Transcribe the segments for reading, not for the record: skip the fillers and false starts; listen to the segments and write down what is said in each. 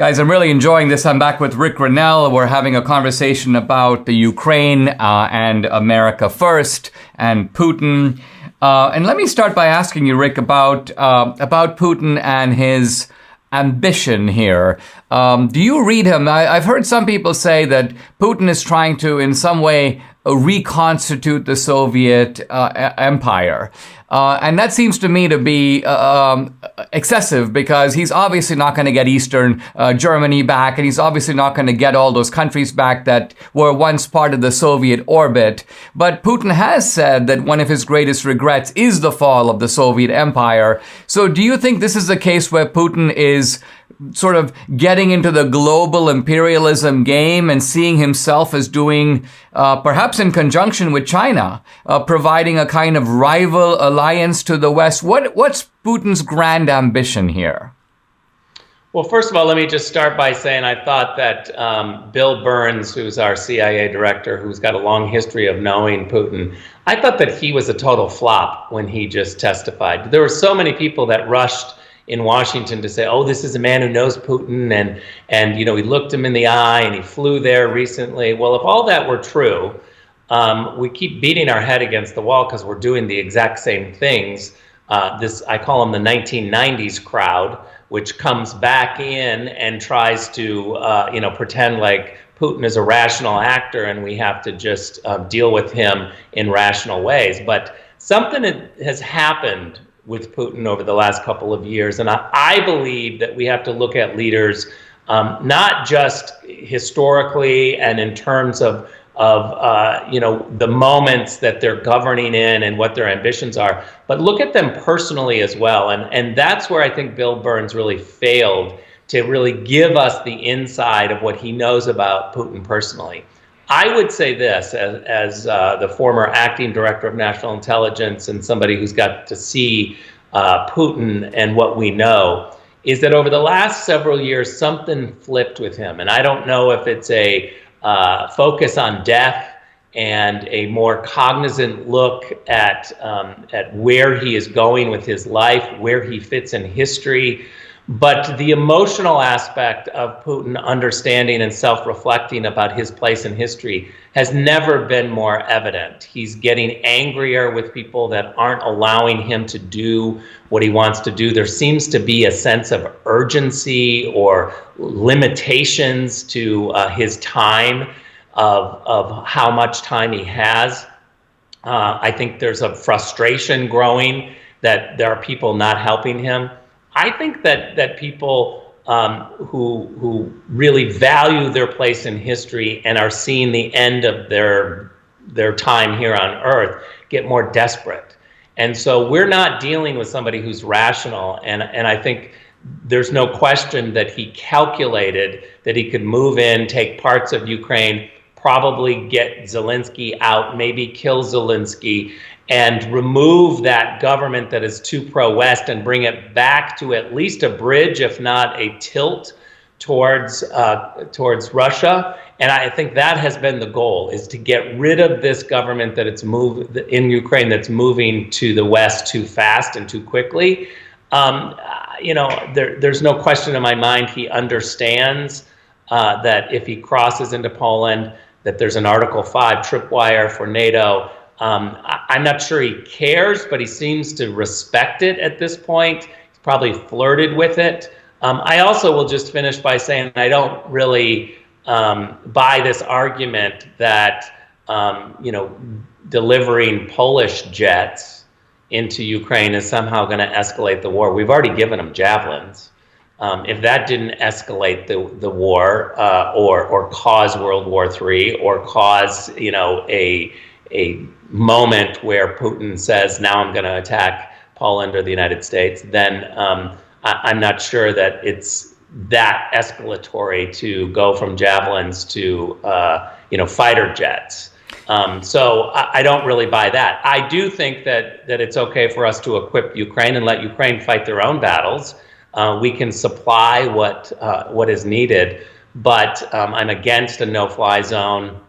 Guys, I'm really enjoying this. I'm back with Ric Grenell. We're having a conversation about the Ukraine and America first and Putin. And let me start by asking you, Ric, about Putin and his ambition here. Do you read him? I've heard some people say that Putin is trying to, in some way, reconstitute the Soviet empire. And that seems to me to be excessive, because he's obviously not going to get Eastern Germany back, and he's obviously not going to get all those countries back that were once part of the Soviet orbit. But Putin has said that one of his greatest regrets is the fall of the Soviet empire. So do you think this is a case where Putin is sort of getting into the global imperialism game and seeing himself as doing, perhaps in conjunction with China, providing a kind of rival alliance to the West? What's Putin's grand ambition here? Well, first of all, let me just start by saying I thought that Bill Burns, who's our CIA director, who's got a long history of knowing Putin, I thought that he was a total flop when he just testified. There were so many people that rushed in Washington to say, oh, this is a man who knows Putin, and you know, he looked him in the eye and he flew there recently. Well, if all that were true, we keep beating our head against the wall because we're doing the exact same things. I call them the 1990s crowd, which comes back in and tries to pretend like Putin is a rational actor and we have to just deal with him in rational ways. But something has happened with Putin over the last couple of years. And I believe that we have to look at leaders not just historically and in terms of the moments that they're governing in and what their ambitions are, but look at them personally as well. And that's where I think Bill Burns really failed to really give us the inside of what he knows about Putin personally. I would say this, as the former acting director of national intelligence and somebody who's got to see Putin and what we know, is that over the last several years, something flipped with him. And I don't know if it's a focus on death and a more cognizant look at where he is going with his life, where he fits in history. But the emotional aspect of Putin understanding and self-reflecting about his place in history has never been more evident. He's getting angrier with people that aren't allowing him to do what he wants to do. There seems to be a sense of urgency or limitations to his time, of how much time he has. I think there's a frustration growing that there are people not helping him. I think that people who really value their place in history and are seeing the end of their time here on Earth get more desperate. And so we're not dealing with somebody who's rational. And I think there's no question that he calculated that he could move in, take parts of Ukraine, probably get Zelensky out, maybe kill Zelensky, and remove that government that is too pro-West and bring it back to at least a bridge, if not a tilt, towards Russia. And I think that has been the goal, is to get rid of this government that it's moved in Ukraine that's moving to the West too fast and too quickly. There's no question in my mind he understands that if he crosses into Poland, that there's an Article 5 tripwire for NATO. I'm not sure he cares, but he seems to respect it at this point. He's probably flirted with it. I also will just finish by saying I don't really buy this argument that delivering Polish jets into Ukraine is somehow going to escalate the war. We've already given them javelins. If that didn't escalate the war or cause World War III or cause a moment where Putin says, now I'm going to attack Poland or the United States, then I'm not sure that it's that escalatory to go from javelins to fighter jets. So I don't really buy that. I do think that it's okay for us to equip Ukraine and let Ukraine fight their own battles. We can supply what is needed, but I'm against a no-fly zone.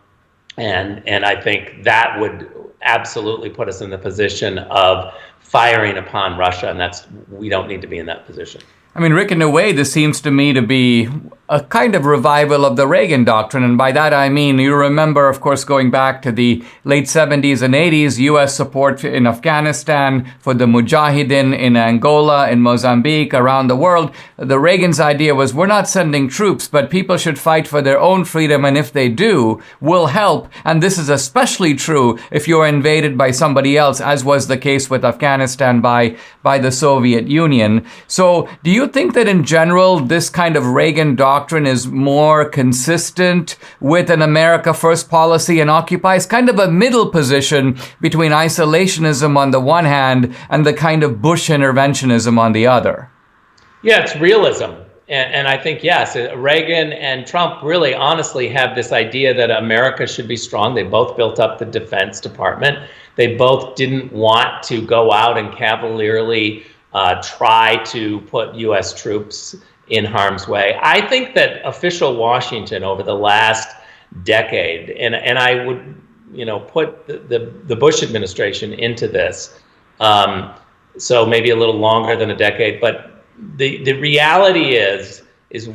And I think that would absolutely put us in the position of firing upon Russia, and we don't need to be in that position. I mean, Rick, in a way, this seems to me to be a kind of revival of the Reagan doctrine. And by that, I mean, you remember, of course, going back to the late 70s and 80s, U.S. support in Afghanistan, for the Mujahideen in Angola, in Mozambique, around the world. The Reagan's idea was, we're not sending troops, but people should fight for their own freedom. And if they do, we'll help. And this is especially true if you're invaded by somebody else, as was the case with Afghanistan by the Soviet Union. So do you think that in general, this kind of Reagan doctrine is more consistent with an America First policy and occupies kind of a middle position between isolationism on the one hand and the kind of Bush interventionism on the other? Yeah, it's realism. And I think, yes, Reagan and Trump really honestly have this idea that America should be strong. They both built up the Defense Department. They both didn't want to go out and cavalierly try to put U.S. troops in harm's way. I think that official Washington over the last decade, and I would, put the Bush administration into this, so maybe a little longer than a decade, but the reality is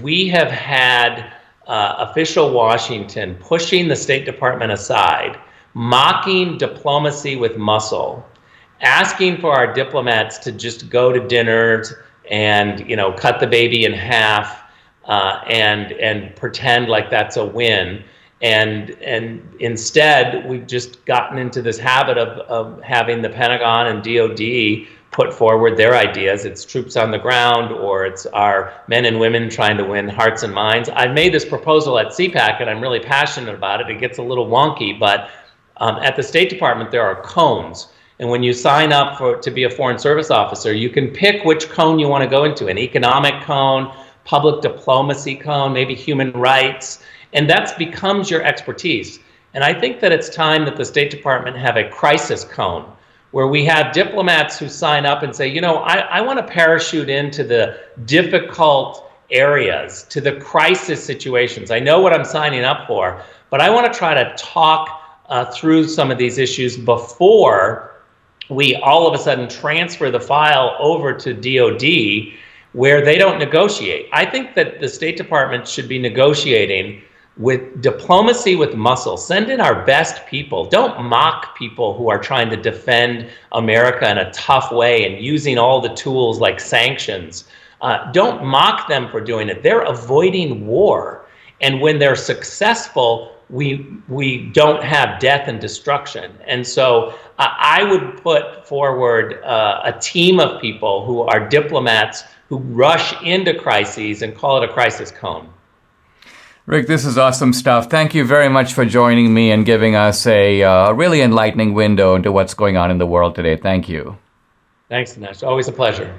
we have had official Washington pushing the State Department aside, mocking diplomacy with muscle, asking for our diplomats to just go to dinners and cut the baby in half and pretend like that's a win, and instead we've just gotten into this habit of having the Pentagon and DOD put forward their ideas. It's troops on the ground, or it's our men and women trying to win hearts and minds. I made this proposal at CPAC, and I'm really passionate about it. It gets a little wonky, but at the State Department there are cones. And when you sign up to be a Foreign Service officer, you can pick which cone you want to go into, an economic cone, public diplomacy cone, maybe human rights, and that becomes your expertise. And I think that it's time that the State Department have a crisis cone, where we have diplomats who sign up and say, I want to parachute into the difficult areas, to the crisis situations. I know what I'm signing up for, but I want to try to talk through some of these issues before we all of a sudden transfer the file over to DOD, where they don't negotiate. I think that the State Department should be negotiating with diplomacy with muscle. Send in our best people. Don't mock people who are trying to defend America in a tough way and using all the tools like sanctions. Don't mock them for doing it. They're avoiding war. And when they're successful, we don't have death and destruction. And so I would put forward a team of people who are diplomats who rush into crises and call it a crisis cone. Rick, this is awesome stuff. Thank you very much for joining me and giving us a really enlightening window into what's going on in the world today. Thank you. Thanks, Dinesh. Always a pleasure.